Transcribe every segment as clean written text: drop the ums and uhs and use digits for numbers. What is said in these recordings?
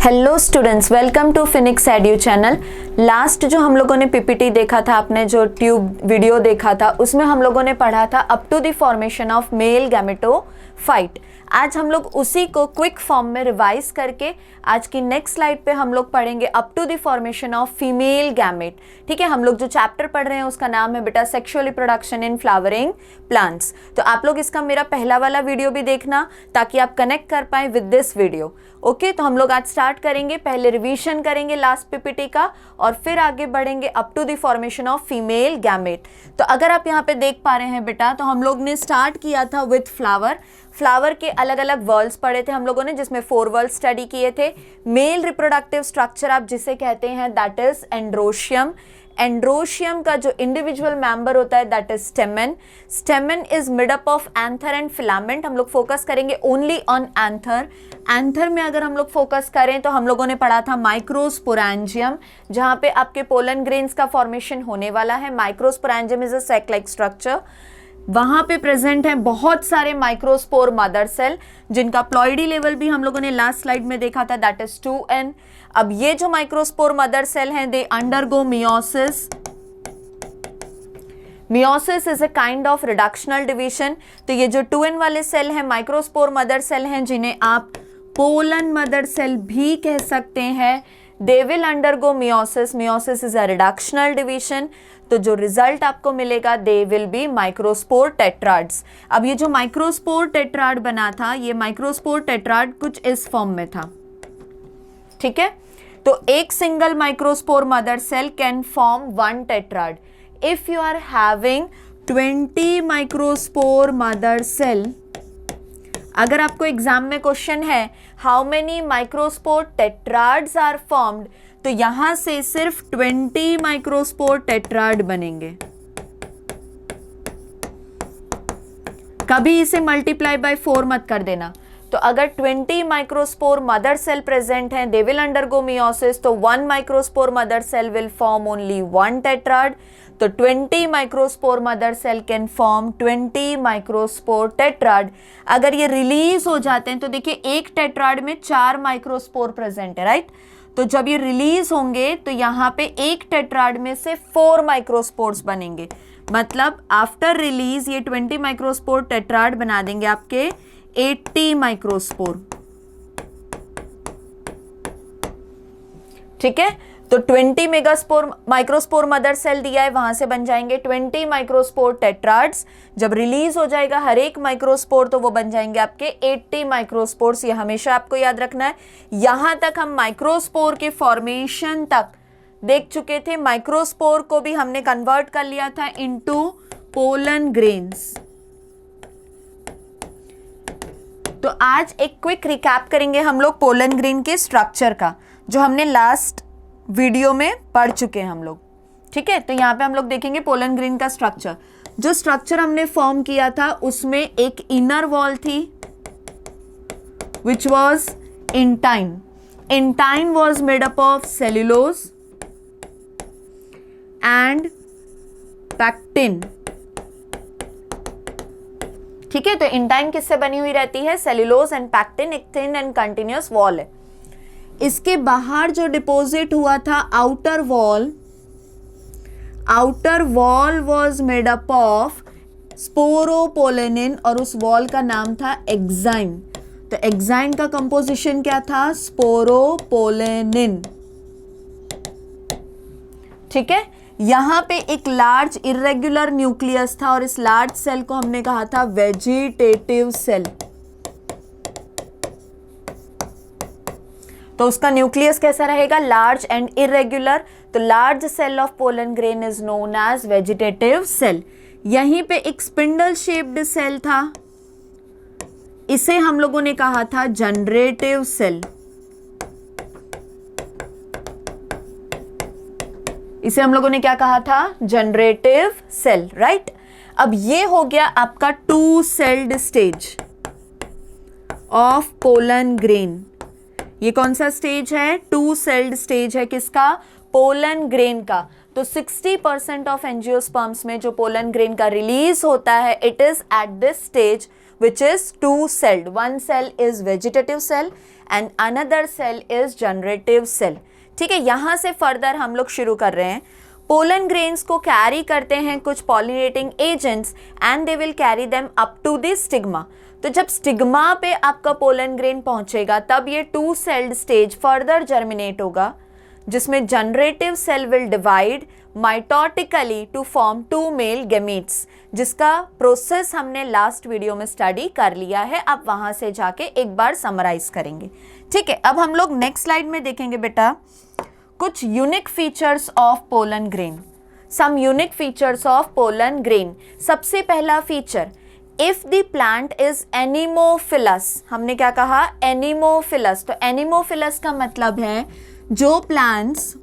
Hello students, welcome to Phoenix edu channel. Last जो हम लोगों ने पीपीटी देखा था, आपने जो ट्यूब वीडियो देखा था, उसमें हम लोगों ने पढ़ा था up to the formation of male gametophyte. आज हम लोग उसी को क्विक फॉर्म में रिवाइज करके आज की नेक्स्ट स्लाइड पे हम लोग पढ़ेंगे up to the formation of female gamete. ठीक है, हम लोग जो चैप्टर पढ़ रहे हैं उसका नाम है बेटा sexual reproduction in flowering plants. तो आप लोग इसका मेरा पहला वाला वीडियो भी देखना ताकि आप कनेक्ट कर पाए विद दिस वीडियो। ओके, तो हम लोग आज स्टार्ट करेंगे, पहले रिवीजन करेंगे लास्ट पीपीटी का और फिर आगे बढ़ेंगे up to the formation of female gamete. तो अगर आप यहाँ पे देख पा रहे हैं बेटा, तो हम लोग ने स्टार्ट किया था विथ फ्लावर। फ्लावर के अलग अलग वर्ल्स पढ़े थे हम लोगों ने, जिसमें 4 वर्ल्ड स्टडी किए थे। मेल रिप्रोडक्टिव स्ट्रक्चर आप जिसे कहते हैं दैट इज एंड्रोशियम। एंड्रोशियम का जो इंडिविजुअल मेंबर होता है that is स्टेमन। स्टेमन is made up of anther and filament. हम लोग फोकस करेंगे ओनली ऑन एंथर। एंथर में अगर हम लोग फोकस करें तो हम लोगों ने पढ़ा था माइक्रोस्पोरेंजियम, जहां पे आपके पोलन ग्रेन्स का फॉर्मेशन होने वाला है। Microsporangium is a sac like structure. वहां पे प्रेजेंट है बहुत सारे माइक्रोस्पोर मदर सेल, जिनका प्लॉइडी लेवल भी हम लोगों ने लास्ट स्लाइड में देखा था दैट इज 2n। अब ये जो माइक्रोस्पोर मदर सेल हैं they undergo meiosis. Meiosis is a kind of reductional division. तो ये जो 2n वाले सेल हैं माइक्रोस्पोर मदर सेल हैं, जिन्हें आप पोलन मदर सेल भी कह सकते हैं, they will undergo meiosis. Meiosis is a reductional division. तो जो रिजल्ट आपको मिलेगा दे विल बी माइक्रोस्पोर टेट्राड्स। अब ये जो माइक्रोस्पोर टेट्राड बना था, ये माइक्रोस्पोर टेट्राड कुछ इस फॉर्म में था। ठीक है, तो एक single microspore mother cell can form 1 tetrad. If you are having 20 microspore mother cell, अगर आपको एग्जाम में क्वेश्चन है how many microspore tetrads are formed, तो यहां से सिर्फ 20 माइक्रोस्पोर टेट्राड बनेंगे। कभी इसे मल्टीप्लाई बाय 4 मत कर देना। तो अगर 20 माइक्रोस्पोर मदर सेल प्रेजेंट हैं, दे विल अंडरगो मियोसिस, तो 1 microspore mother cell will form only 1 tetrad. तो 20 microspore mother cell can form 20 microspore tetrad. अगर ये रिलीज हो जाते हैं तो देखिए एक टेट्राड में 4 माइक्रोस्पोर प्रेजेंट है, राइट। तो जब ये रिलीज होंगे तो यहाँ पे एक टेट्राड में से 4 माइक्रोस्पोर्स बनेंगे। मतलब आफ्टर रिलीज ये 20 माइक्रोस्पोर टेट्राड बना देंगे आपके 80 माइक्रोस्पोर। ठीक है, तो 20 मेगास्पोर माइक्रोस्पोर मदर सेल दिया है, वहां से बन जाएंगे 20 माइक्रोस्पोर टेट्राड्स। जब रिलीज हो जाएगा हर एक माइक्रोस्पोर तो वो बन जाएंगे आपके 80 माइक्रोस्पोर्स। ये हमेशा आपको याद रखना है। यहां तक हम माइक्रोस्पोर के फॉर्मेशन तक देख चुके थे। माइक्रोस्पोर को भी हमने कन्वर्ट कर लिया था इनटू पोलन ग्रेन्स। तो आज एक क्विक रिकैप करेंगे हम लोग पोलन ग्रेन के स्ट्रक्चर का, जो हमने लास्ट वीडियो में पढ़ चुके हैं हम लोग। ठीक है, तो यहाँ पे हम लोग देखेंगे पोलन ग्रेन का स्ट्रक्चर। जो स्ट्रक्चर हमने फॉर्म किया था उसमें एक इनर वॉल थी which was intine. Intine was made up of cellulose and pectin. ठीक है, तो इंटाइन किससे बनी हुई रहती है? Cellulose and pectin. एक थिन एंड कंटिन्यूअस वॉल है। इसके बाहर जो डिपॉजिट हुआ था outer wall, outer wall was made up of sporopollenin और उस वॉल का नाम था एक्साइन। तो एक्साइन का कंपोजिशन क्या था? स्पोरोपोलेनिन। ठीक है, यहां पे एक लार्ज इरेगुलर न्यूक्लियस था और इस लार्ज सेल को हमने कहा था वेजिटेटिव सेल। तो उसका न्यूक्लियस कैसा रहेगा? Large and irregular. तो large cell of pollen grain is known as vegetative cell. यहीं पे एक स्पिंडल शेप्ड सेल था, इसे हम लोगों ने कहा था जनरेटिव सेल। इसे हम लोगों ने क्या कहा था? Generative cell, right. अब ये हो गया आपका 2 celled stage of pollen grain. ये कौन सा स्टेज है? 2 सेल्ड स्टेज है। किसका? पोलन ग्रेन का। तो 60% ऑफ एंजियोस्पर्म्स में जो पोलन ग्रेन का रिलीज होता है it is at this stage which is two celled. One cell is vegetative cell and another cell is generative cell. ठीक है, यहाँ से फर्दर हम लोग शुरू कर रहे हैं। पोलन ग्रेन्स को कैरी करते हैं कुछ pollinating agents and they will carry them up to the stigma. तो जब स्टिग्मा पे आपका पोलन ग्रेन पहुंचेगा तब ये 2 सेल्ड स्टेज फर्दर जर्मिनेट होगा, जिसमें generative cell will divide mitotically to form 2 male gametes, जिसका प्रोसेस हमने लास्ट वीडियो में स्टडी कर लिया है। आप वहां से जाके एक बार समराइज करेंगे। ठीक है, अब हम लोग नेक्स्ट स्लाइड में देखेंगे बेटा कुछ unique features of pollen grain. Some unique features of pollen grain. सबसे पहला feature, if the plant is anemophilous. हमने क्या कहा? एनिमोफिलस। तो एनिमोफिलस का मतलब है जो प्लांट्स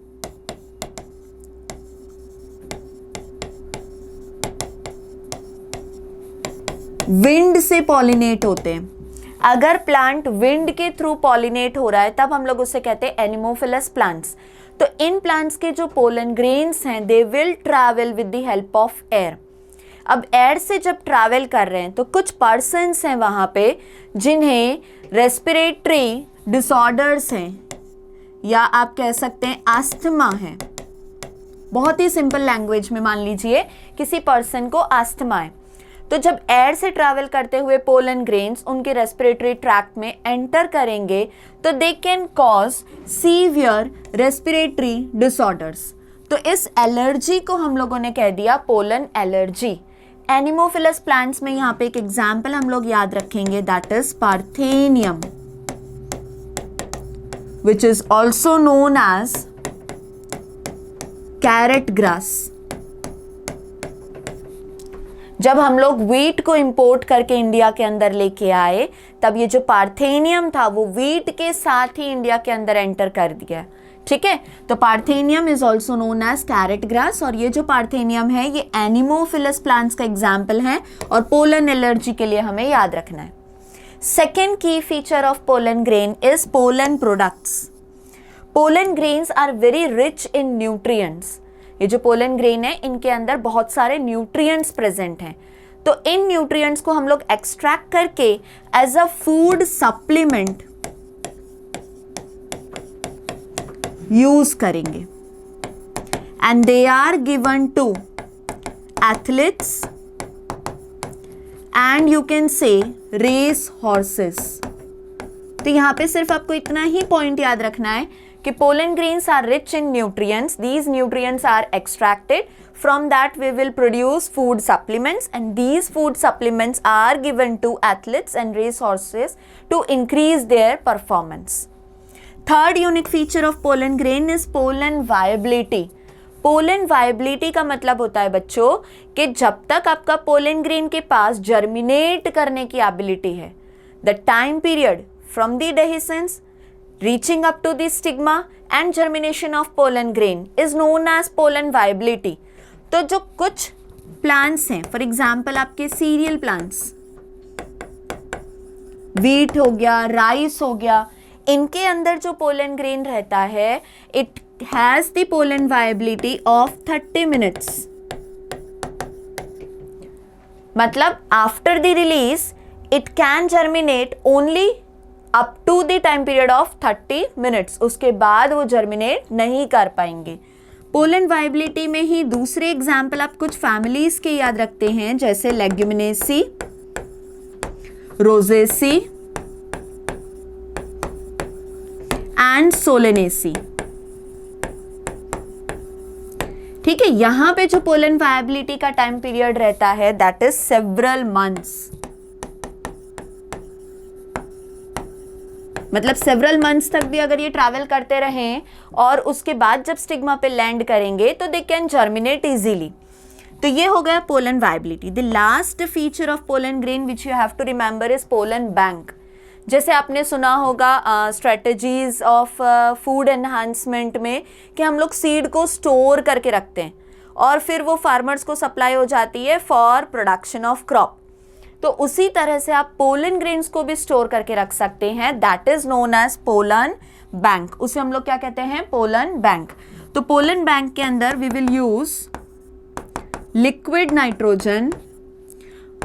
विंड से पॉलिनेट होते हैं। अगर प्लांट विंड के थ्रू पॉलिनेट हो रहा है तब हम लोग उसे कहते हैं एनिमोफिलस प्लांट्स। तो इन प्लांट्स के जो पोलन ग्रेन्स हैं they will travel with the help of air. अब एयर से जब ट्रैवल कर रहे हैं तो कुछ पर्सन्स हैं वहां पे जिन्हें रेस्पिरेटरी डिसऑर्डर्स हैं, या आप कह सकते हैं आस्थमा है। बहुत ही सिंपल लैंग्वेज में मान लीजिए किसी पर्सन को आस्थमा है, तो जब एयर से ट्रैवल करते हुए पोलन ग्रेन्स उनके रेस्पिरेटरी ट्रैक्ट में एंटर करेंगे तो they can cause severe respiratory disorders. तो इस एलर्जी को हम लोगों ने कह दिया पोलन एलर्जी। एनिमोफिलस प्लांट्स में यहाँ पे एक एग्जाम्पल हम लोग याद रखेंगे, that is parthenium, which is also known as carrot grass। जब हम लोग वीट को इंपोर्ट करके इंडिया के अंदर लेके आए तब ये जो पार्थेनियम था वो वीट के साथ ही इंडिया के अंदर एंटर कर दिया। ठीक है, तो parthenium is also known as carrot grass, और ये जो पार्थेनियम है ये एनिमोफिलस प्लांट्स का एग्जाम्पल है और पोलन एलर्जी के लिए हमें याद रखना है। Second key feature of pollen grain is pollen products. Pollen grains are very rich in nutrients. ये जो pollen grain है इनके अंदर बहुत सारे nutrients present हैं, तो इन nutrients को हम लोग extract करके as a food supplement use करेंगे, and they are given to athletes and you can say race horses. तो यहाँ पे सिर्फ आपको इतना ही पॉइंट याद रखना है कि pollen grains are rich in nutrients, these nutrients are extracted, from that we will produce food supplements and these food supplements are given to athletes and race horses to increase their performance. Third unique feature of pollen grain is pollen viability. Pollen viability का मतलब होता है बच्चों कि जब तक आपका pollen grain के पास जर्मिनेट करने की एबिलिटी है, the time period from the dehiscence reaching up to the stigma and germination of pollen grain is known as pollen viability. तो जो कुछ प्लांट्स हैं, फॉर एग्जाम्पल आपके सीरियल प्लांट्स, वीट हो गया, राइस हो गया, इनके अंदर जो पोलन ग्रेन रहता है it has the pollen viability of 30 minutes। मतलब after the release it can germinate only up to the time period of 30 minutes। उसके बाद वो germinate नहीं कर पाएंगे। पोलन वायबिलिटी में ही दूसरे एग्जाम्पल आप कुछ फैमिलीज के याद रखते हैं, जैसे लेग्यूमिनेसी, रोजेसी एंड सोलेनेसी। ठीक है, यहां पे जो पोलन वायबिलिटी का टाइम पीरियड रहता है दैट इज सेवरल मंथ्स। मतलब सेवरल मंथ्स तक भी अगर ये ट्रैवल करते रहें और उसके बाद जब स्टिग्मा पे लैंड करेंगे तो दे कैन जर्मिनेट इजीली। तो ये हो गया pollen viability. The last feature of pollen grain which you have to remember is pollen bank. जैसे आपने सुना होगा स्ट्रेटजीज ऑफ फूड एनहांसमेंट में कि हम लोग सीड को स्टोर करके रखते हैं और फिर वो फार्मर्स को सप्लाई हो जाती है फॉर प्रोडक्शन ऑफ क्रॉप। तो उसी तरह से आप पोलन ग्रेन्स को भी स्टोर करके रख सकते हैं, that is known as pollen bank. उसे हम लोग क्या कहते हैं? Pollen bank. तो पोलन बैंक के अंदर we will use liquid nitrogen,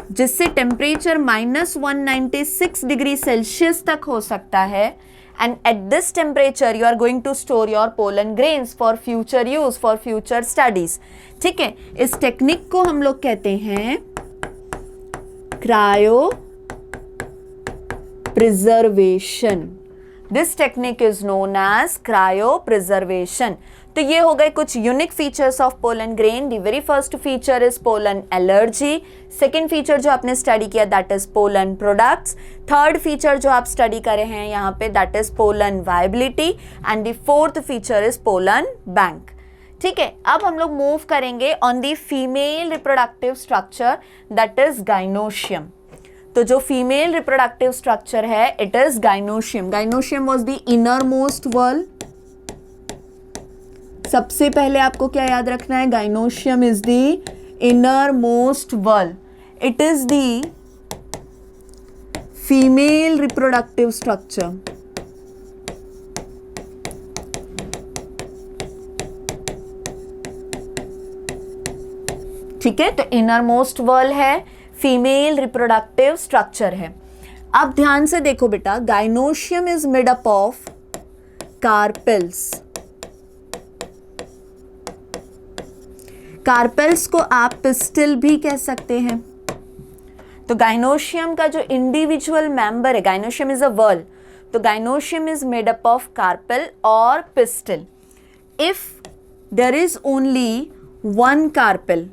जिससे टेम्परेचर -196 डिग्री सेल्सियस तक हो सकता है, and at this temperature you are going to store your pollen grains for future use, for future studies. ठीक है, इस टेक्निक को हम लोग कहते हैं cryopreservation. This technique is known as cryopreservation. तो ये हो गए कुछ unique features of pollen grain. The very first feature is pollen allergy. Second feature जो आपने स्टडी किया that is pollen products. Third feature जो आप स्टडी करे हैं यहाँ पे that is pollen viability. And the fourth feature is pollen bank. ठीक है, अब हम लोग मूव करेंगे on the female reproductive structure that is gynoecium. तो जो फीमेल रिप्रोडक्टिव स्ट्रक्चर है it is gynoecium. Gynoecium was the inner most wall. सबसे पहले आपको क्या याद रखना है, gynoecium is the inner most wall. It is the female reproductive structure. ठीक है, तो इनर मोस्ट वॉल है, फीमेल रिप्रोडक्टिव स्ट्रक्चर है. अब ध्यान से देखो बेटा, gynoecium is made up of carpels. Carpels को आप पिस्टिल भी कह सकते हैं. तो गाइनोशियम का जो इंडिविजुअल मेंबर है, गाइनोशियम इज अ वॉल, तो gynoecium is made up of carpel और pistil. If there is only one carpel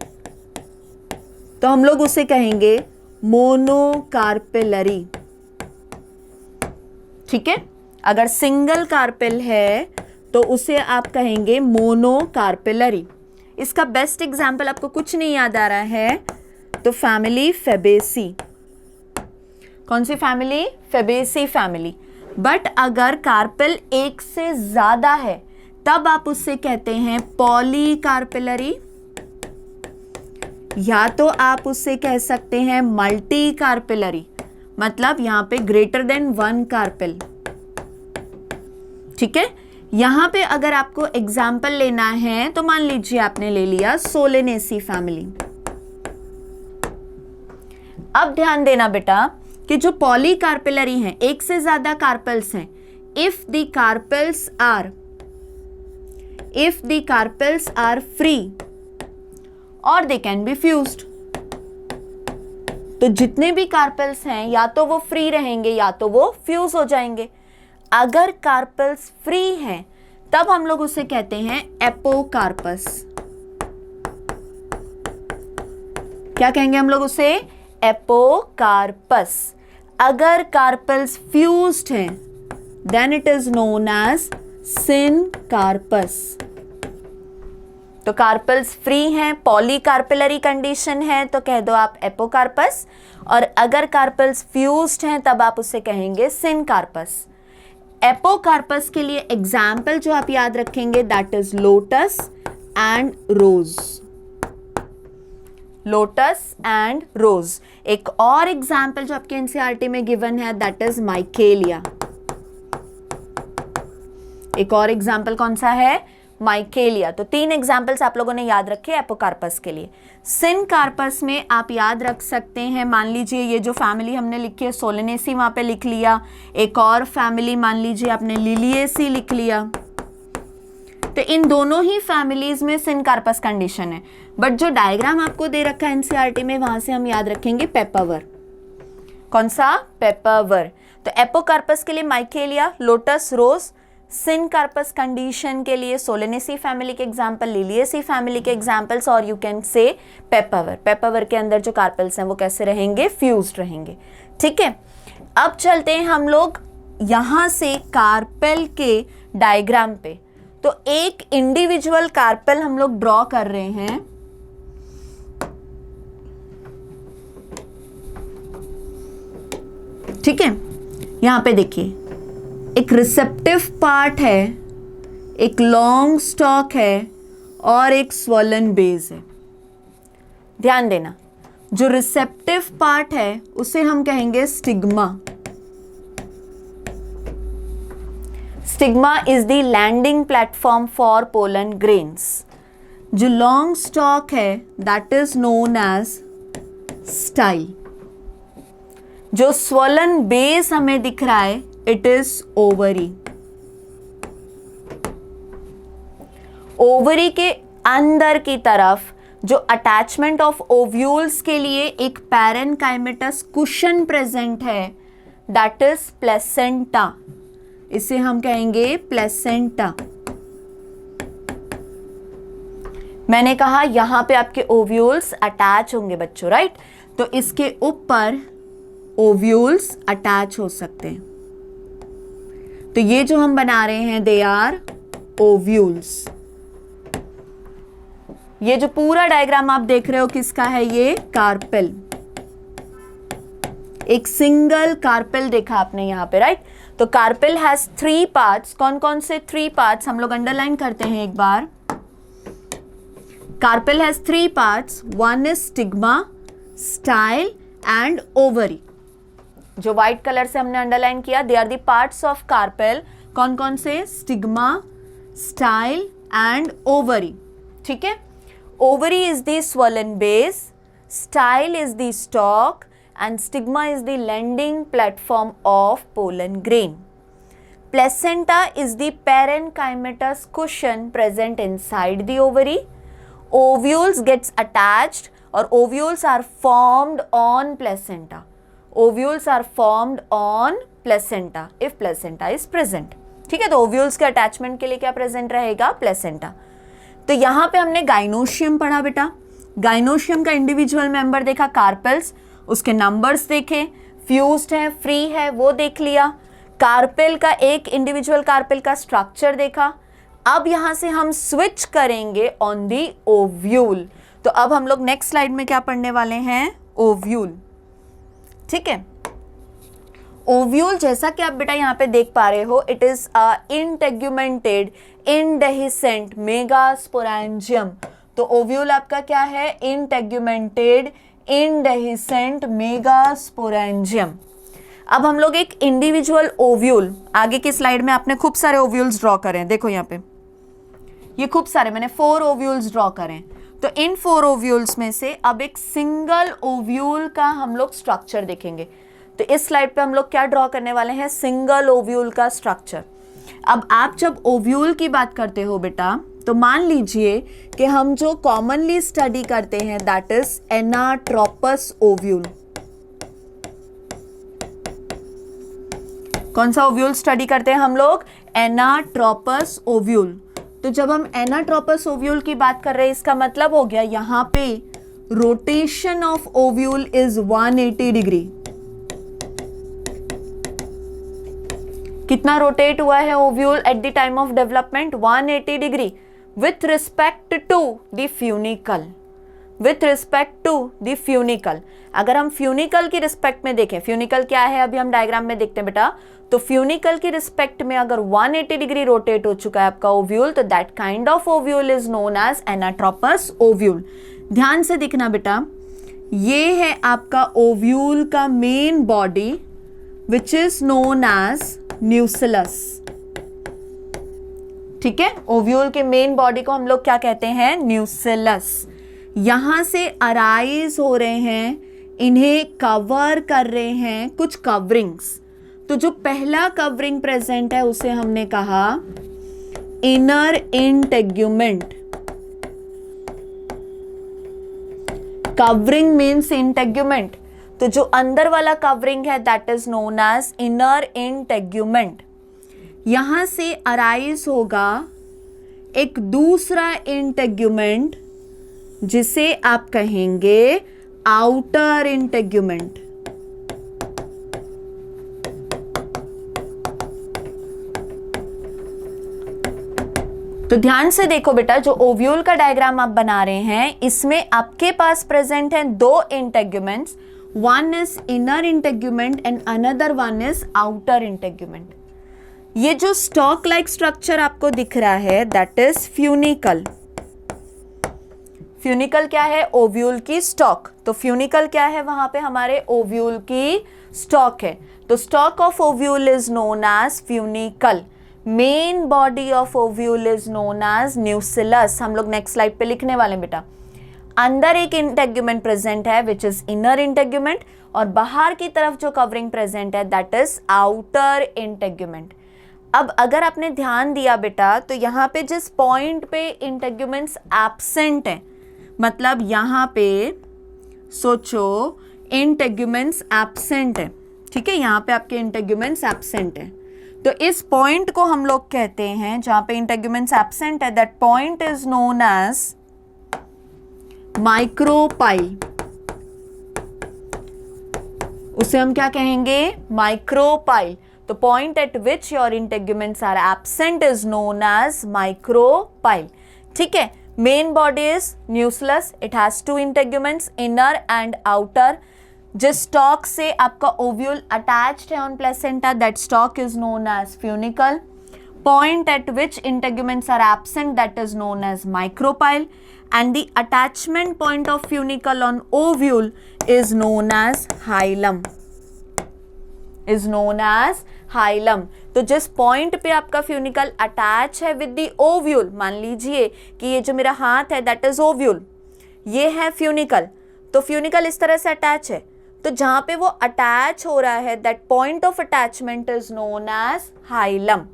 तो हम लोग उसे कहेंगे मोनोकार्पेलरी. ठीक है, अगर सिंगल कार्पेल है तो उसे आप कहेंगे मोनोकार्पेलरी. इसका बेस्ट एग्जाम्पल आपको कुछ नहीं याद आ रहा है तो फैमिली फेबेसी. कौन सी फैमिली? Fabaceae family. बट अगर कार्पेल एक से ज्यादा है तब आप उससे कहते हैं पॉलीकार्पेलरी, या तो आप उससे कह सकते हैं मल्टी कार्पेलरी, मतलब यहां पे ग्रेटर देन वन कार्पेल. ठीक है, यहां पे अगर आपको एग्जाम्पल लेना है तो मान लीजिए आपने ले लिया सोलेनेसी फैमिली. अब ध्यान देना बेटा कि जो पॉलीकार्पेलरी हैं, एक से ज्यादा कार्पेल्स हैं, if the carpels are free और दे कैन बी फ्यूज्ड. तो जितने भी कार्पेल्स हैं या तो वो फ्री रहेंगे या तो वो फ्यूज हो जाएंगे. अगर कार्पेल्स फ्री हैं तब हम लोग उसे कहते हैं एपोकार्पस. क्या कहेंगे हम लोग उसे? एपोकार्पस. अगर कार्पेल्स फ्यूज्ड हैं then it is known as syncarpous. तो कार्पेल्स फ्री हैं, पॉलीकार्पेलरी कंडीशन है तो कह दो आप एपोकार्पस, और अगर कार्पेल्स फ्यूज्ड हैं तब आप उसे कहेंगे सिनकार्पस. एपोकार्पस के लिए एग्जाम्पल जो आप याद रखेंगे that is lotus and rose. Lotus and rose. एक और एग्जाम्पल जो आपके एनसीईआरटी में गिवन है दैट इज माइकेलिया. एक और एग्जाम्पल कौन सा है? माइकेलिया. तो 3 एग्जाम्पल्स आप लोगों ने याद रखे एपोकार्पस के लिए. सिनकार्पस में आप याद रख सकते हैं, मान लीजिए ये जो फैमिली हमने लिखी है सोलेनेसी वहां पे लिख लिया, एक और फैमिली मान लीजिए आपने लिलिएसी लिख लिया. तो इन दोनों ही फैमिलीज में सिनकार्पस कंडीशन है. बट जो डायग्राम आपको दे रखा है एनसीईआरटी में वहां से हम याद रखेंगे पेपावर. कौन सा? पेपावर. तो एपोकार्पस के लिए माइकेलिया, लोटस, रोज. सिनकार्पस कंडीशन के लिए सोलेनेसी फैमिली के एग्जाम्पल, लिलिएसी फैमिली के एग्जाम्पल्स, और यू कैन से पेपावर. पेपावर के अंदर जो कार्पेल्स हैं वो कैसे रहेंगे? फ्यूज्ड रहेंगे. ठीक है, अब चलते हैं हम लोग यहां से कार्पेल के डायग्राम पे. तो एक इंडिविजुअल कार्पेल हम लोग ड्रॉ कर रहे हैं. ठीक है, यहां पे देखिए एक रिसेप्टिव पार्ट है, एक लॉन्ग स्टॉक है और एक स्वॉलन बेस है. ध्यान देना, जो रिसेप्टिव पार्ट है उसे हम कहेंगे stigma. Stigma is the landing platform for pollen grains. जो लॉन्ग स्टॉक है that is known as style. जो स्वॉलन बेस हमें दिख रहा है इट इज ओवरी। ओवरी के अंदर की तरफ जो अटैचमेंट ऑफ ओव्यूल्स के लिए एक पैरेनकाइमेटस कुशन प्रेजेंट है, दैट इज प्लेसेंटा। इसे हम कहेंगे प्लेसेंटा। मैंने कहा यहां पे आपके ओव्यूल्स अटैच होंगे बच्चों, राइट? तो इसके ऊपर ओव्यूल्स अटैच हो सकते हैं। तो ये जो हम बना रहे हैं दे आर ओव्यूल्स। ये जो पूरा डायग्राम आप देख रहे हो किसका है? ये कार्पेल। एक सिंगल कार्पेल देखा आपने यहां पे, राइट? तो कार्पेल हैज 3 पार्ट्स। कौन कौन से 3 पार्ट्स हम लोग अंडरलाइन करते हैं एक बार। Carpel has 3 parts. One is stigma, style and ovary. जो व्हाइट कलर से हमने अंडरलाइन किया, they are the parts of carpel. कौन कौन से? Stigma, style and ovary. ठीक है? Ovary is the swollen base, style is the stalk, and stigma is the landing platform of pollen grain. Placenta is the parenchymatous cushion present inside the ovary. Ovules gets attached or ovules are formed on placenta. Ovules are formed on placenta if placenta is present. ठीक है? तो ovules के attachment के लिए क्या present रहेगा? Placenta. तो यहां पे हमने गाइनोशियम पढ़ा बेटा। गाइनोशियम का इंडिविजुअल मेंबर देखा, कार्पेल्स, उसके नंबर्स देखे, फ्यूज्ड है, फ्री है, वो देख लिया। कार्पेल का एक इंडिविजुअल कार्पेल का स्ट्रक्चर देखा। अब यहां से हम स्विच करेंगे ऑन दी ओव्यूल। तो अब हम लोग नेक्स्ट स्लाइड में क्या पढ़ने वाले हैं? ओव्यूल। ठीक है? ओव्यूल जैसा कि आप बेटा यहाँ पे देख पा रहे हो, it is integumented indehiscent megasporangium. तो ओव्यूल आपका क्या है? Integumented indehiscent megasporangium. अब हम लोग एक इंडिविजुअल ओव्यूल, आगे की स्लाइड में आपने खूब सारे ओव्यूल्स ड्रॉ करें, देखो यहाँ पे ये खूब सारे, मैंने 4 ओव्यूल्स ड्रॉ करें। तो इन 4 ओव्यूल्स में से अब एक सिंगल ओव्यूल का हम लोग स्ट्रक्चर देखेंगे। तो इस स्लाइड पे हम लोग क्या ड्रॉ करने वाले हैं? सिंगल ओव्यूल का स्ट्रक्चर। अब आप जब ओव्यूल की बात करते हो बेटा, तो मान लीजिए कि हम जो कॉमनली स्टडी करते हैं दैट इज एनाट्रोपस ओव्यूल। कौन सा ओव्यूल स्टडी करते हैं हम लोग? Anatropous ovule. तो जब हम एनाट्रोपस ओव्यूल की बात कर रहे हैं, इसका मतलब हो गया यहां पे rotation of ovule is 180 degree. कितना रोटेट हुआ है ovule at the time of development? 180 degree with respect to the funicle. With respect to the funicle. अगर हम फ्यूनिकल की रिस्पेक्ट में देखें, फ्यूनिकल क्या है अभी हम डायग्राम में देखते हैं बेटा, तो फ्यूनिकल की रिस्पेक्ट में अगर 180 डिग्री रोटेट हो चुका है आपका ओव्यूल, तो that kind of ovule is known as anatropous ovule. ध्यान से देखना बेटा, ये है आपका ओव्यूल का main body which is known as nucellus. ठीक है? ओव्यूल के मेन बॉडी को हम लोग क्या कहते हैं? न्यूसिलस। यहां से अराइज हो रहे हैं, इन्हें कवर कर रहे हैं कुछ कवरिंग्स। तो जो पहला कवरिंग प्रेजेंट है उसे हमने कहा inner integument. Covering means integument. तो जो अंदर वाला कवरिंग है that is known as inner integument. यहां से अराइज होगा एक दूसरा इंटेग्यूमेंट जिसे आप कहेंगे आउटर इंटेग्यूमेंट। तो ध्यान से देखो बेटा, जो ओव्यूल का डायग्राम आप बना रहे हैं, इसमें आपके पास प्रेजेंट हैं 2 integuments. One is inner integument and another one is outer integument. ये जो स्टॉक लाइक स्ट्रक्चर आपको दिख रहा है दैट इज फ्यूनिकल। फ्यूनिकल क्या है? ओव्यूल की स्टॉक। तो फ्यूनिकल क्या है? वहां पे हमारे ओव्यूल की स्टॉक है। तो stalk of ovule is known as funicle. Main body of ovule is known as nucellus. हम लोग नेक्स्ट स्लाइड पे लिखने वाले बेटा। अंदर एक इंटेग्यूमेंट प्रेजेंट है विच इज इनर इंटेग्यूमेंट, और बाहर की तरफ जो कवरिंग प्रेजेंट है दैट इज आउटर इंटेग्यूमेंट। अब अगर आपने ध्यान दिया बेटा तो यहाँ पे जिस पॉइंट पे इंटेग्यूमेंट्स एब्सेंट है, मतलब यहाँ पे सोचो इंटेग्यूमेंट्स एब्सेंट है, ठीक है, यहाँ पे आपके इंटेग्यूमेंट्स एब्सेंट है, तो इस पॉइंट को हम लोग कहते हैं जहां पे इंटेग्यूमेंट्स एब्सेंट है, that point is known as micropyle. उसे हम क्या कहेंगे? माइक्रोपाइल। तो point at which your integuments are absent is known as micropyle. ठीक है, main body is nucleus, it has two integuments, inner and outer. जिस stalk से आपका ओव्यूल अटैच्ड है on placenta, that stalk is known as funicle. Point at which integuments are absent, that is known as micropyle, and the attachment point of funicle on ovule is known as hilum, is known as hilum। तो जिस point पे आपका funicle attach है with the ovule, मान लीजिए कि ये जो मेरा हाथ है दैट इज ओव्यूल, ये है फ्यूनिकल, तो फ्यूनिकल इस तरह से अटैच है, तो जहां पे वो अटैच हो रहा है that point of attachment is known as hilum.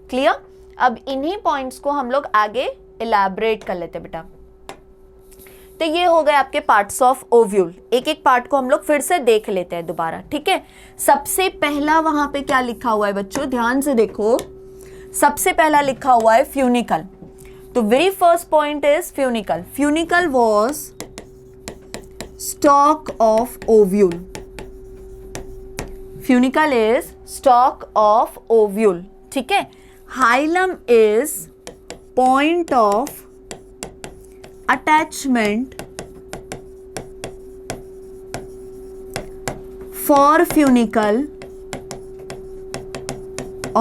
Clear? अब इन्हीं पॉइंट्स को हम लोग आगे इलैबोरेट कर लेते बेटा। तो ये हो गए आपके पार्ट्स ऑफ ओव्यूल। एक एक पार्ट को हम लोग फिर से देख लेते हैं दोबारा, ठीक है। सबसे पहला वहां पे क्या लिखा हुआ है बच्चों, ध्यान से देखो। सबसे पहला लिखा हुआ है फ्यूनिकल। तो very first point is funicle. Funicle was stalk of ovule. Funicle is stalk of ovule, ठीक है। Hilum is point of attachment for funicle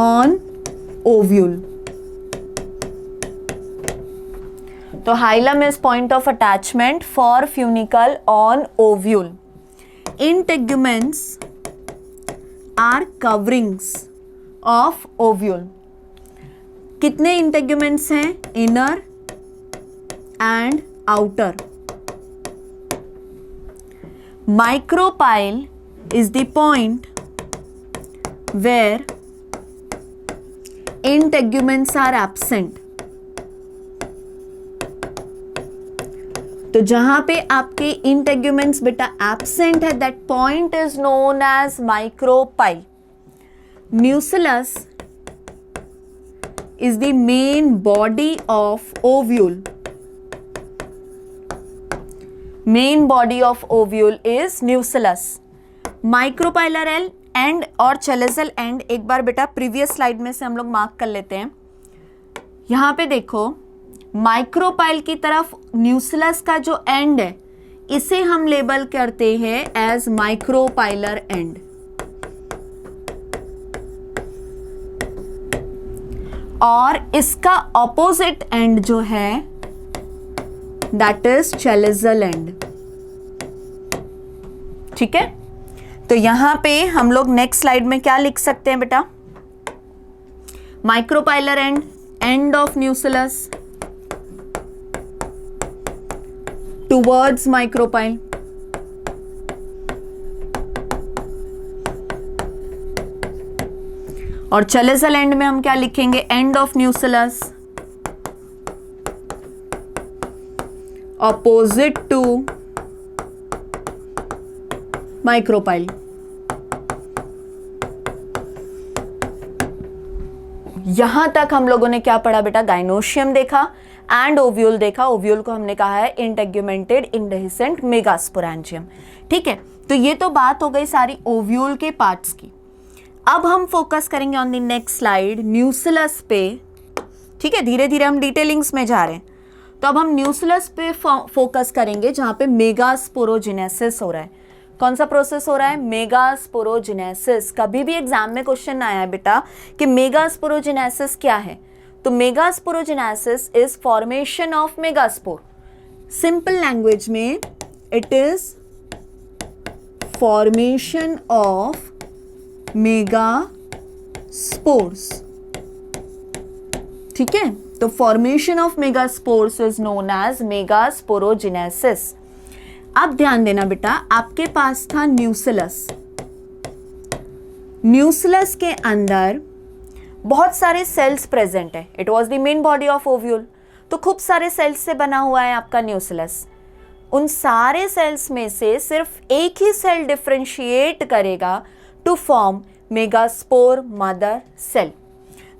on ovule। तो hilum is point of attachment for funicle on ovule. Integuments are coverings of ovule. कितने integuments हैं? Inner and outer। Micropyle is the point where integuments are absent। तो जहां पे आपके integuments बेटा absent है, that point is known as micropyle. Nucleus is the main body of ovule. Main body of ovule is nucleus. Micropylar end और chalazal end एक बार बेटा प्रीवियस स्लाइड में से हम लोग मार्क कर लेते हैं। यहां पे देखो, माइक्रोपाइल की तरफ न्यूक्लियस का जो एंड है इसे हम लेबल करते हैं एज माइक्रोपाइलर एंड, और इसका ऑपोजिट एंड जो है दैट इज चेलेजल एंड। ठीक है, तो यहां पे हम लोग नेक्स्ट स्लाइड में क्या लिख सकते हैं बेटा? Micropylar and, end of nucleus towards micropyle, और चेलेजल एंड में हम क्या लिखेंगे? End of nucleus opposite to micropyle। यहां तक हम लोगों ने क्या पढ़ा बेटा? गाइनोशियम देखा एंड ओव्यूल देखा। ओव्यूल को हमने कहा है इंटेग्यूमेंटेड इंडेहिसेंट मेगास्पोरेंजियम। ठीक है, तो ये तो बात हो गई सारी ओव्यूल के पार्ट्स की। अब हम फोकस करेंगे on the next slide nucleus पे। ठीक है, धीरे धीरे हम डिटेलिंग्स में जा रहे हैं। तो अब हम न्यूक्लियस पे फोकस करेंगे जहां पे मेगास्पोरोजेनेसिस हो रहा है। कौन सा प्रोसेस हो रहा है? मेगास्पोरोजेनेसिस। कभी भी एग्जाम में क्वेश्चन आया है बेटा कि मेगास्पोरोजेनेसिस क्या है, तो megasporogenesis is formation of megaspore. Simple language में it is formation of megaspores. ठीक है, तो formation of megaspores is known as megasporogenesis. अब ध्यान देना बेटा, आपके पास था न्यूसिलस। न्यूसिलस के अंदर बहुत सारे सेल्स प्रेजेंट है। It was the main body of ovule, तो खूब सारे सेल्स से बना हुआ है आपका न्यूसिलस। उन सारे सेल्स में से सिर्फ एक ही सेल डिफरेंशिएट करेगा to form megaspore mother cell.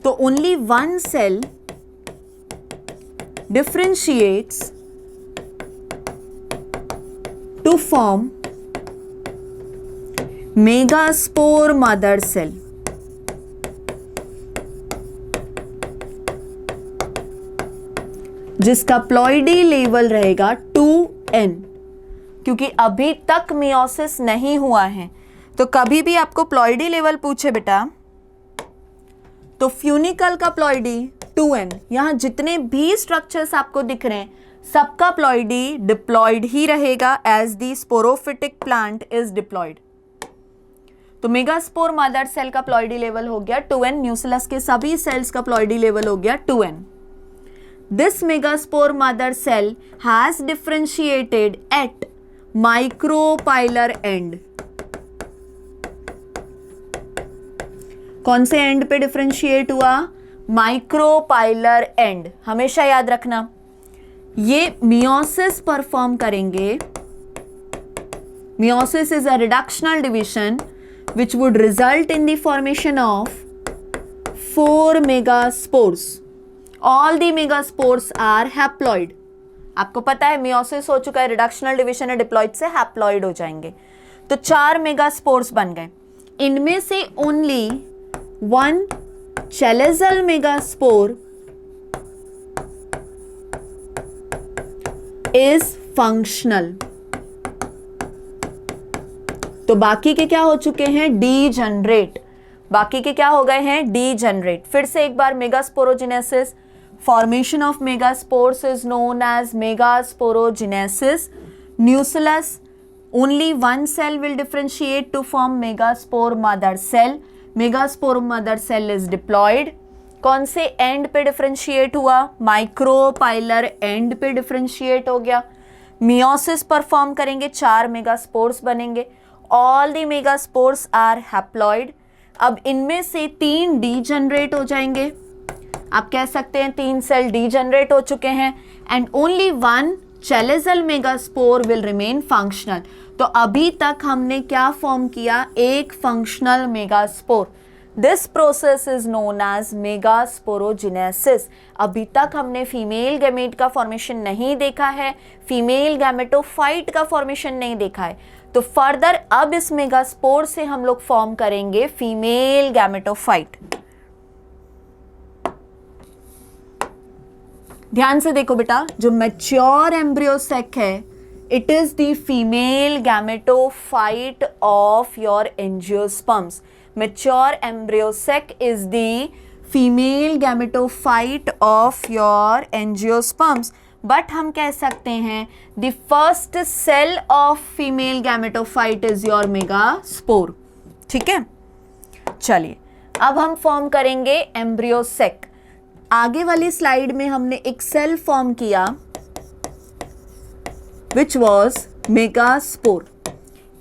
तो only one cell differentiates to form megaspore mother cell। जिसका प्लॉइडी लेवल रहेगा 2n, क्योंकि अभी तक मियोसिस नहीं हुआ है। तो कभी भी आपको प्लॉइडी लेवल पूछे बेटा, तो फ्यूनिकल का प्लॉइडी 2n, यहां जितने भी स्ट्रक्चर्स आपको दिख रहे हैं सबका प्लॉइडी डिप्लॉयड ही रहेगा as the sporophytic plant is diploid. तो मेगास्पोर मदर सेल का प्लॉइडी लेवल हो गया 2n, न्यूसिलस के सभी सेल्स का प्लॉइडी लेवल हो गया 2n। This megaspore mother cell has differentiated at micropylar end. कौन से एंड पे डिफरेंशिएट हुआ? Micropylar end. हमेशा याद रखना, ये मियोसिस परफॉर्म करेंगे। Meiosis is a reductional division which would result in the formation of 4 megaspores. All the megaspores are haploid. आपको पता है मियोसिस हो चुका है, रिडक्शनल डिविजन है, डिप्लॉइड से हैप्लॉइड हो जाएंगे। तो 4 मेगास्पोर्स बन गए। इनमें से only 1 chalazal megaspore is functional. तो बाकी के क्या हो चुके हैं? डीजनरेट। बाकी के क्या हो गए हैं? डीजनरेट। फिर से एक बार, megasporogenesis, formation of megaspores is known as megasporogenesis. Nucellus, only 1 cell will differentiate to form megaspore mother cell. Megaspore mother cell is diploid. कौन से एंड पे डिफरेंशिएट हुआ? माइक्रोपाइलर एंड पे डिफरेंशिएट हो गया। मियोसिस परफॉर्म करेंगे, 4 मेगास्पोर्स बनेंगे। All the megaspores are haploid. अब इनमें से 3 डीजनरेट हो जाएंगे। आप कह सकते हैं 3 सेल डीजनरेट हो चुके हैं and only 1 chalazal megaspore will remain functional. तो अभी तक हमने क्या फॉर्म किया? एक functional megaspore. This process is known as megasporogenesis. अभी तक हमने फीमेल गैमेट का फॉर्मेशन नहीं देखा है, फीमेल गैमेटोफाइट का फॉर्मेशन नहीं देखा है। तो फर्दर अब इस मेगास्पोर से हम लोग फॉर्म करेंगे फीमेल गैमेटोफाइट। ध्यान से देखो बेटा, जो मैच्योर एम्ब्रियोसेक है, it is the female gametophyte of your angiosperms. Mature embryosac is the female gametophyte of your angiosperms. But हम कह सकते हैं the first cell of female gametophyte is your megaspore. ठीक है, चलिए अब हम फॉर्म करेंगे एम्ब्रियोसेक। आगे वाली स्लाइड में हमने एक सेल फॉर्म किया which was megaspore.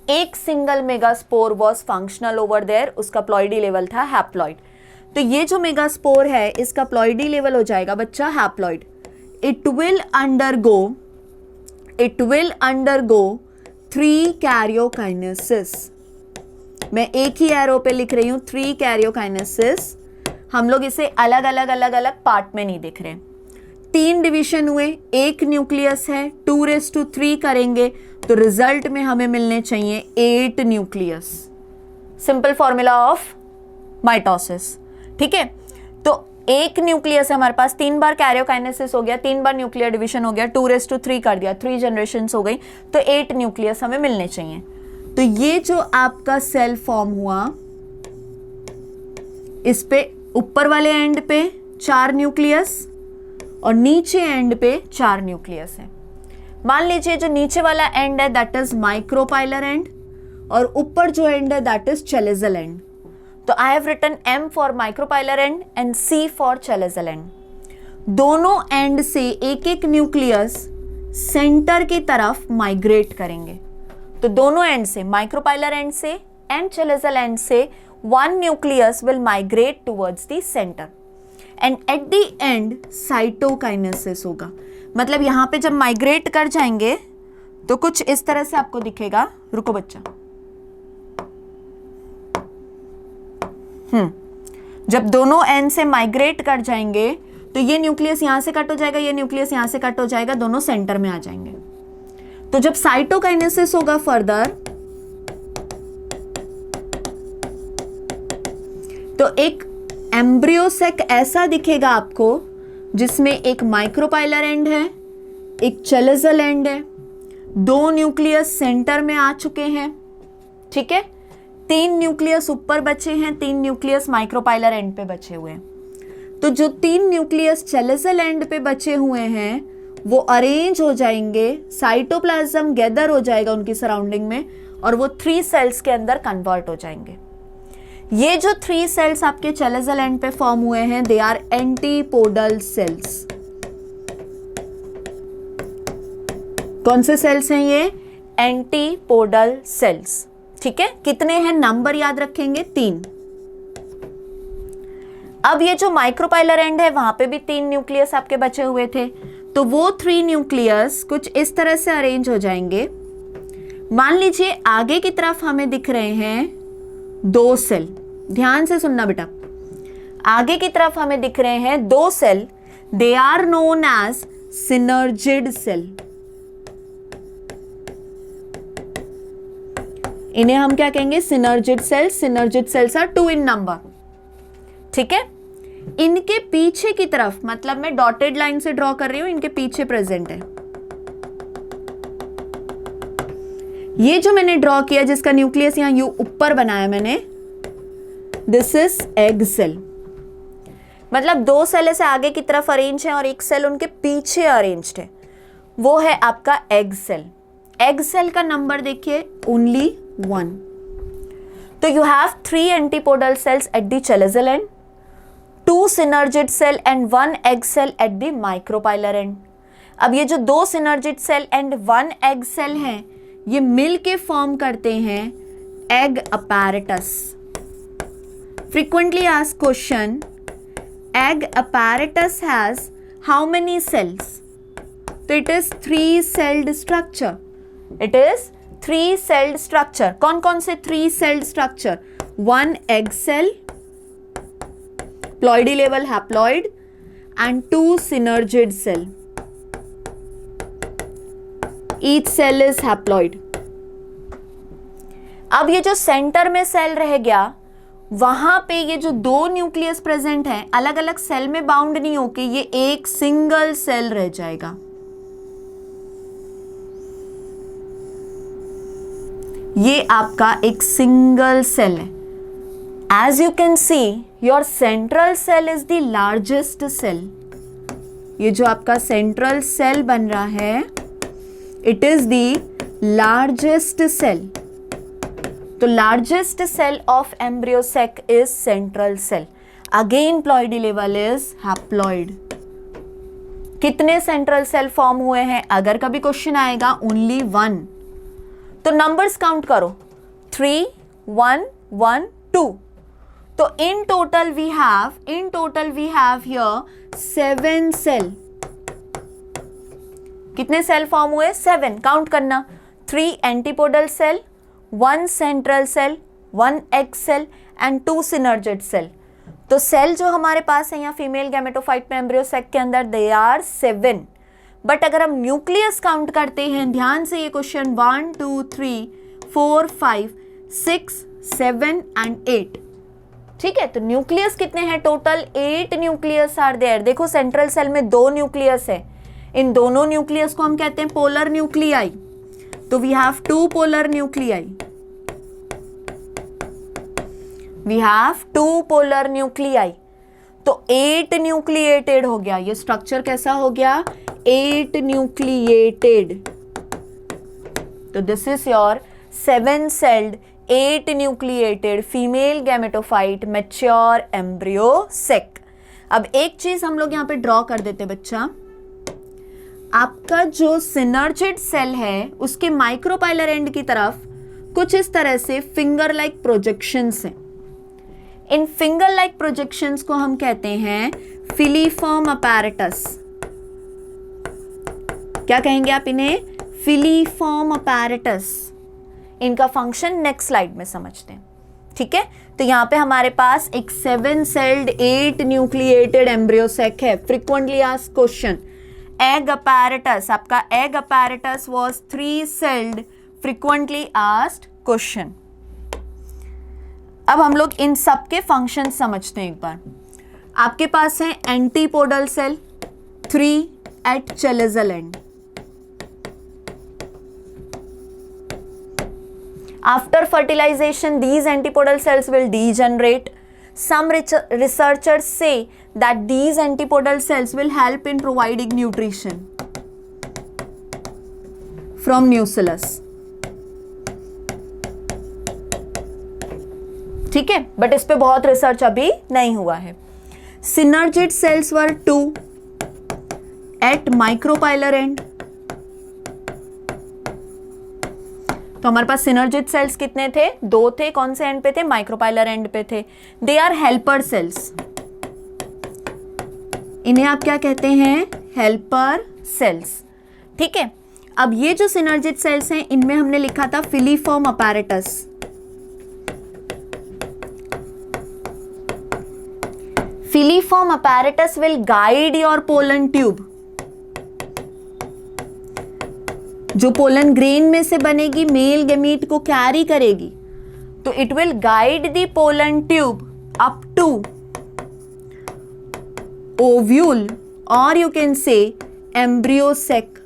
एक single megaspore was functional over there, उसका प्लॉइडी लेवल था हैप्लॉइड। तो ये जो मेगास्पोर है इसका प्लॉइडी लेवल हो जाएगा बच्चा haploid. It will undergo 3 karyokinesis. मैं एक ही एरो पे लिख रही हूं 3 कैरियोकाइनेसिस। हम लोग इसे अलग अलग पार्ट में नहीं देख रहे। 3 डिवीजन हुए, एक न्यूक्लियस है, 2�3 करेंगे तो रिजल्ट में हमें मिलने चाहिए 8 nucleus. Simple formula of mitosis. ठीक है, तो एक न्यूक्लियस है हमारे पास, 3 बार कैरियोकाइनेसिस हो गया, 3 बार न्यूक्लियर डिवीजन हो गया, 2�3 कर दिया, 3 जनरेशंस हो गई, तो 8 न्यूक्लियस हमें मिलने चाहिए। तो ये जो आपका सेल फॉर्म हुआ, इस पे ऊपर वाले एंड पे 4 न्यूक्लियस और नीचे एंड पे 4 न्यूक्लियस है। मान लीजिए जो नीचे वाला एंड है दैट इज माइक्रोपाइलर एंड और ऊपर जो एंड है दैट इज चैलेजल एंड। तो I have written M for micropylar end C for chalazal end. दोनों एंड से एक एक न्यूक्लियस सेंटर की तरफ माइग्रेट करेंगे। तो दोनों एंड से, माइक्रोपाइलर एंड से एंड चेलेजल एंड से, one nucleus will migrate towards the center and at the end cytokinesis होगा। मतलब यहाँ पे जब माइग्रेट कर जाएंगे तो कुछ इस तरह से आपको दिखेगा। रुको बच्चा, जब दोनों एंड से माइग्रेट कर जाएंगे तो ये न्यूक्लियस यहां से कट हो जाएगा, ये न्यूक्लियस यहां से कट हो जाएगा, दोनों सेंटर में आ जाएंगे। तो जब साइटोकाइनेसिस होगा फर्दर, तो एक एम्ब्रियो सेक ऐसा दिखेगा आपको जिसमें एक माइक्रोपाइलर एंड है, एक चेलेजल एंड है, दो न्यूक्लियस सेंटर में आ चुके हैं, ठीक है, 3 न्यूक्लियस ऊपर बचे हैं, 3 न्यूक्लियस माइक्रोपाइलर एंड पे बचे हुए हैं। तो जो 3 न्यूक्लियस चेलेजल एंड पे बचे हुए हैं वो अरेंज हो जाएंगे, साइटोप्लाज्म गैदर हो जाएगा उनकी सराउंडिंग में और वो 3 सेल्स के अंदर कन्वर्ट हो जाएंगे। ये जो 3 सेल्स आपके चेलेजल एंड पे फॉर्म हुए हैं, दे आर एंटीपोडल सेल्स। कौन से सेल्स हैं ये? Antipodal cells. ठीक है, कितने हैं नंबर याद रखेंगे? 3। अब ये जो माइक्रोपाइलर एंड है वहां पे भी 3 न्यूक्लियस आपके बचे हुए थे, तो वो 3 न्यूक्लियस कुछ इस तरह से अरेंज हो जाएंगे। मान लीजिए आगे की तरफ हमें दिख रहे हैं 2 सेल, ध्यान से सुनना बेटा, आगे की तरफ हमें दिख रहे हैं 2 cell, they are known as synergid cell. इन्हें हम क्या कहेंगे? Synergid cells. Synergid cells are 2 in number. ठीक है, इनके पीछे की तरफ, मतलब मैं डॉटेड लाइन से ड्रॉ कर रही हूं, इनके पीछे प्रेजेंट है। ये जो मैंने ड्रॉ किया जिसका न्यूक्लियस यहां यू ऊपर बनाया मैंने, दिस इज एग सेल। मतलब 2 सेल से आगे की तरफ अरेंज है और 1 सेल उनके पीछे अरेंज्ड है, वो है आपका एग सेल। एग सेल का नंबर देखिए ओनली 1। तो you have 3 antipodal cells at the chalazal end, 2 synergid cell and 1 egg cell at the micropylar end. अब ये जो 2 synergid cell and 1 egg cell हैं, ये मिल के फॉर्म करते हैं egg apparatus. Frequently asked question, egg apparatus has how many cells? तो it is 3 celled structure. It is 3 celled structure. कौन कौन से 3 celled structure? 1 egg cell, ploidy level haploid and 2 synergid cell. Each cell is haploid. अब ये जो centre में cell रह गया, वहां पे ये जो 2 न्यूक्लियस प्रेजेंट हैं, अलग अलग सेल में बाउंड नहीं होके ये एक सिंगल सेल रह जाएगा। ये आपका एक सिंगल सेल है। As you can see, your central cell is the largest cell. ये जो आपका सेंट्रल सेल बन रहा है, it is the largest cell. तो largest cell of embryo sac is central cell. Again ploidy level is haploid. कितने central cell form हुए हैं? अगर कभी क्वेश्चन आएगा ओनली 1। तो नंबर्स काउंट करो, 3, 1, 1, 2। तो in total we have here 7 cell. कितने सेल फॉर्म हुए? 7। काउंट करना, 3 antipodal cell, 1 central cell, 1 egg cell and 2 synergid cell. तो सेल जो हमारे पास है यहाँ फीमेल गैमेटोफाइट में एम्ब्रियो सेक के अंदर, दे आर 7। बट अगर हम न्यूक्लियस काउंट करते हैं, ध्यान से ये क्वेश्चन, 1, 2, 3, 4, 5, 6, 7 एंड 8। ठीक है, तो न्यूक्लियस कितने हैं टोटल? 8 nucleus are there. देखो सेंट्रल सेल में 2 न्यूक्लियस है, इन दोनों न्यूक्लियस को हम कहते हैं पोलर न्यूक्लियाई। तो we have 2 polar nuclei. We have 2 polar nuclei. तो 8 न्यूक्लिएटेड हो गया। ये स्ट्रक्चर कैसा हो गया? 8 न्यूक्लिएटेड। तो this is your 7 celled 8 nucleated female gametophyte mature embryo sac. अब एक चीज हम लोग यहाँ पे ड्रॉ कर देते बच्चा, आपका जो सिनर्जिड सेल है उसके माइक्रोपाइलर एंड की तरफ कुछ इस तरह से फिंगर लाइक प्रोजेक्शंस हैं। इन फिंगर लाइक प्रोजेक्शंस को हम कहते हैं फिलीफॉर्म अपैरेटस। क्या कहेंगे आप इन्हें? Filiform apparatus. इनका फंक्शन नेक्स्ट स्लाइड में समझते हैं, ठीक है। तो यहाँ पे हमारे पास एक 7 सेल्ड 8 न्यूक्लिएटेड एम्ब्रियोसेक है। Frequently asked question, egg apparatus, आपका egg apparatus was 3 celled, frequently asked question. अब हम लोग इन सब के फंक्शन समझते हैं एक बार। आपके पास है antipodal cell 3 at chalazal end. After fertilization, these antipodal cells will degenerate. Some researchers say that these antipodal cells will help in providing nutrition from nucellus. ठीक है, बट इस पे बहुत रिसर्च अभी नहीं हुआ है। सिनर्जिड सेल्स वर 2 एट माइक्रोपाइलर एंड। तो हमारे पास सिनर्जिड सेल्स कितने थे? 2 थे। कौन से एंड पे थे? माइक्रोपाइलर एंड पे थे। They are helper cells. इन्हें आप क्या कहते हैं? Helper cells. ठीक है, अब ये जो सिनर्जिड सेल्स हैं इनमें हमने लिखा था filiform apparatus. Filiform apparatus will guide your pollen tube. जो पोलन ग्रेन में से बनेगी मेल गैमीट को कैरी करेगी, तो it will guide the pollen tube up to ovule और you can say embryo sac.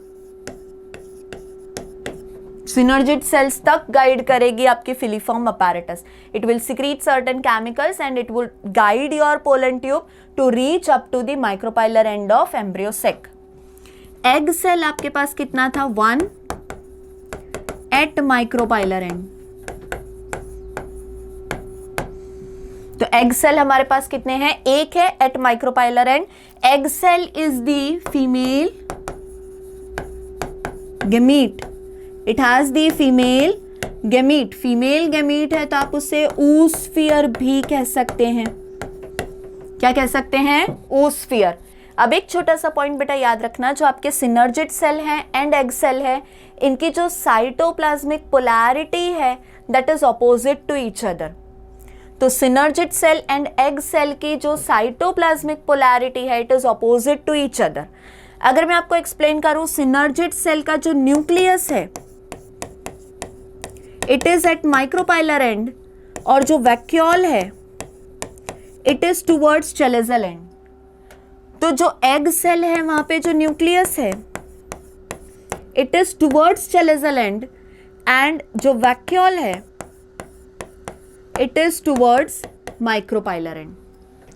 Synergid cells तक गाइड करेगी आपकी filiform apparatus. It will secrete certain chemicals and it will guide your pollen tube to reach up to the micropylar end of embryo sac. Egg cell आपके पास कितना था? 1 at micropylar end. तो egg cell हमारे पास कितने हैं? 1 है at micropylar end. Egg cell is the female gamete. It has the female gamete. Female gamete है तो आप उसे oosphere भी कह सकते हैं। क्या कह सकते हैं? oosphere। अब एक छोटा सा पॉइंट बेटा याद रखना, जो आपके सिनर्जिड सेल हैं एंड एग सेल है, इनकी जो साइटोप्लाज्मिक पोलैरिटी है that is opposite to each other. तो synergid cell and egg cell की जो साइटोप्लाज्मिक पोलैरिटी है it is opposite to each other. अगर मैं आपको एक्सप्लेन करूं, सिनर्जिड सेल का जो न्यूक्लियस है it is at micropylar end और जो वैक्यूल है it is towards chalazal end. तो जो एग सेल है वहां पे जो न्यूक्लियस है it is towards chalazal end and जो वैक्यूल है it is towards micropylar end.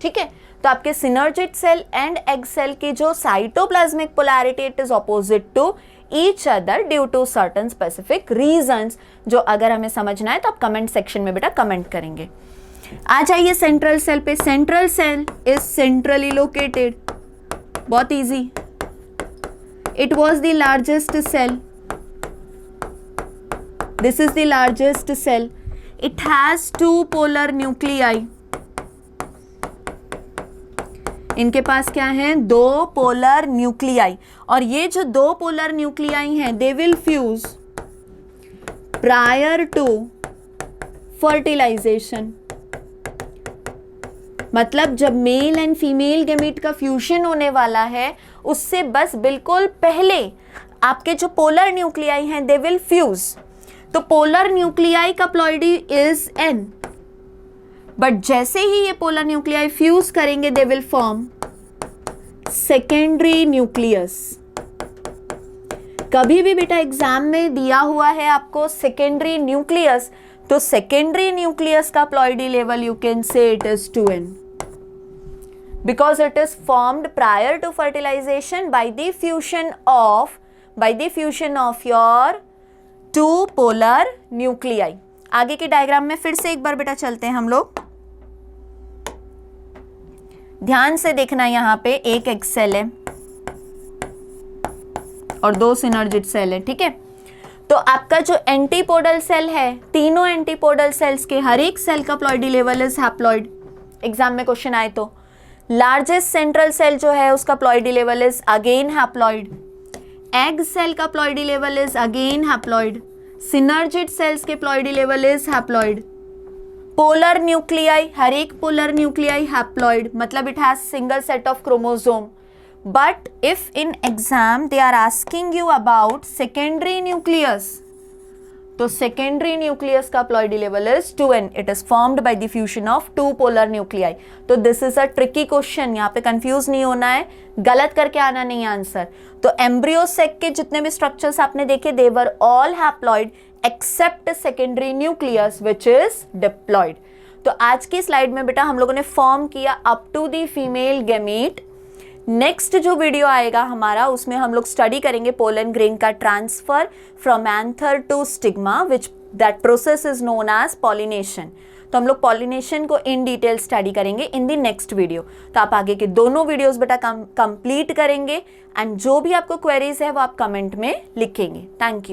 ठीक है, तो आपके synergid cell and egg cell की जो cytoplasmic polarity it is opposite to each other due to certain specific reasons, जो अगर हमें समझना है तो आप कमेंट सेक्शन में बेटा कमेंट करेंगे। आ जाइए सेंट्रल सेल पे। Central cell is centrally located. बहुत easy. It was the largest cell. This is the largest cell. It has 2 polar nuclei. इनके पास क्या है? 2 पोलर न्यूक्लियाई। और ये जो 2 पोलर न्यूक्लियाई हैं they will fuse prior to fertilization. मतलब जब मेल एंड फीमेल गैमीट का फ्यूजन होने वाला है उससे बस बिल्कुल पहले आपके जो पोलर न्यूक्लियाई हैं दे विल फ्यूज। तो पोलर न्यूक्लियाई का प्लॉइडी इज N, बट जैसे ही ये पोलर न्यूक्लियाई फ्यूज करेंगे they will form secondary nucleus. कभी भी बेटा एग्जाम में दिया हुआ है आपको सेकेंडरी न्यूक्लियस, तो सेकेंडरी न्यूक्लियस का प्लॉइडी लेवल यू कैन से it is 2N because it is formed prior to fertilization by the fusion of your 2 polar nuclei। आगे की डायग्राम में फिर से एक बार बेटा चलते हैं हम लोग। ध्यान से देखना, यहाँ पे एक एग सेल है और 2 सिनर्जिड सेल है, ठीक है। तो आपका जो एंटीपोडल सेल है, तीनों एंटीपोडल सेल्स के हर एक सेल का ploidy level is haploid. Exam में क्वेश्चन आए तो लार्जेस्ट सेंट्रल सेल जो है उसका ploidy level is again haploid, egg cell का ploidy level is again haploid, synergid cells के ploidy level is haploid, polar nuclei, हर एक पोलर न्यूक्लियाई हैप्लॉइड, मतलब it has single set of chromosome. But if in exam they are asking you about secondary nucleus, तो secondary nucleus का ploidy level is 2n. It is formed by the fusion of 2 polar nuclei. तो this is a tricky question. यहाँ पे confuse नहीं होना है, गलत करके आना नहीं आंसर। तो embryo sac के जितने भी structures आपने देखे, they were all haploid except secondary nucleus which is diploid. तो आज की स्लाइड में बेटा हम लोगों ने फॉर्म किया up to the female gamete. Next जो वीडियो आएगा हमारा, उसमें हम लोग स्टडी करेंगे पोलन ग्रेन का transfer from anther to stigma, which that process is known as pollination. तो हम लोग पॉलिनेशन को इन डिटेल स्टडी करेंगे इन दी नेक्स्ट वीडियो। तो आप आगे के दोनों वीडियोस बेटा कंप्लीट करेंगे एंड जो भी आपको क्वेरीज है वो आप कमेंट में लिखेंगे। Thank you.